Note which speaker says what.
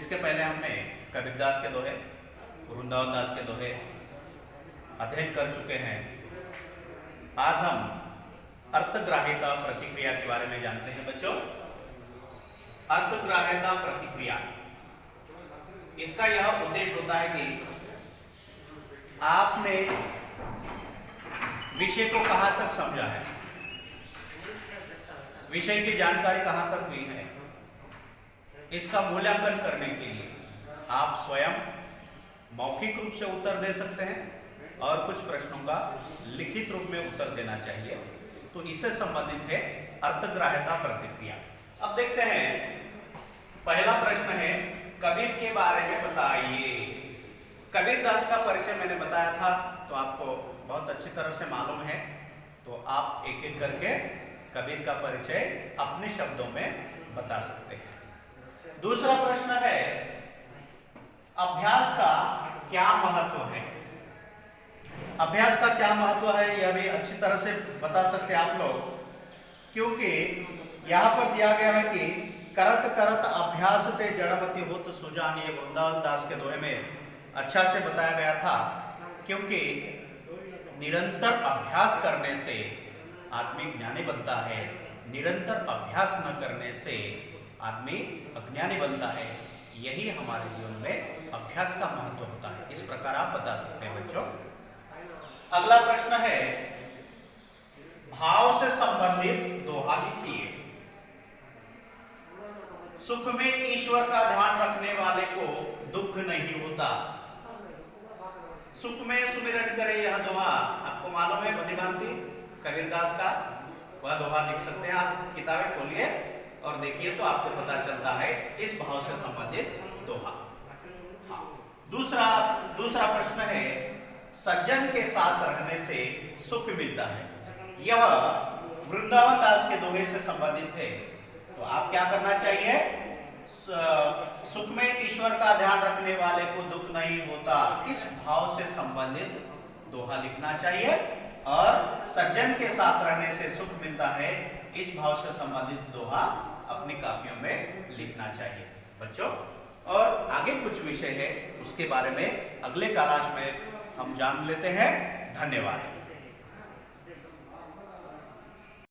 Speaker 1: इसके पहले हमने कबीरदास के दोहे, वृंदावन दास के दोहे अध्ययन कर चुके हैं। आज हम अर्थग्राह्यता प्रतिक्रिया के बारे में जानते हैं बच्चों। अर्थग्राह्यता प्रतिक्रिया, इसका यह उद्देश्य होता है कि आपने विषय को कहां तक समझा है, विषय की जानकारी कहां तक हुई है, इसका मूल्यांकन करने के लिए आप स्वयं मौखिक रूप से उत्तर दे सकते हैं और कुछ प्रश्नों का लिखित रूप में उत्तर देना चाहिए। तो इससे संबंधित है अर्थग्राह्यता प्रतिक्रिया। अब देखते हैं, पहला प्रश्न है कबीर के बारे में बताइए। कबीरदास का परिचय मैंने बताया था, तो आपको बहुत अच्छी तरह से मालूम है। तो आप एक एक करके कबीर का परिचय अपने शब्दों में बता सकते हैं। दूसरा प्रश्न है अभ्यास का क्या महत्व है। अभ्यास का क्या महत्व है यह भी अच्छी तरह से बता सकते हैं आप लोग, क्योंकि यहाँ पर दिया गया है कि करत करत अभ्यास ते जड़मति होत सुजान। ये वृंदावन दास के दोहे में अच्छा से बताया गया था, क्योंकि निरंतर अभ्यास करने से आदमी ज्ञानी बनता है, निरंतर अभ्यास न करने से आदमी अज्ञानी बनता है। यही हमारे जीवन में अभ्यास का महत्व होता है। इस प्रकार आप बता सकते हैं बच्चों। अगला प्रश्न है भाव से संबंधित दोहा लिखिए। सुख में ईश्वर का ध्यान रखने वाले को दुख नहीं होता। सुख में सुमिरन करे यह दोहा आपको मालूम है भली भांति, कबीरदास का वह दोहा लिख सकते हैं। आप किताबें खोलिए और देखिए तो आपको पता चलता है इस भाव से संबंधित दोहा। हाँ। दूसरा प्रश्न है सज्जन के साथ रहने से सुख मिलता है। यह वृंदावन दास के दोहे से संबंधित है। तो आप क्या करना चाहिए, सुख में ईश्वर का ध्यान रखने वाले को दुख नहीं होता, इस भाव से संबंधित दोहा लिखना चाहिए। और सज्जन के साथ रहने से सुख मिलता है, इस भाव से संबंधित दोहा अपनी कापियों में लिखना चाहिए बच्चों। और आगे कुछ विषय है, उसके बारे में अगले क्लास में हम जान लेते हैं। धन्यवाद।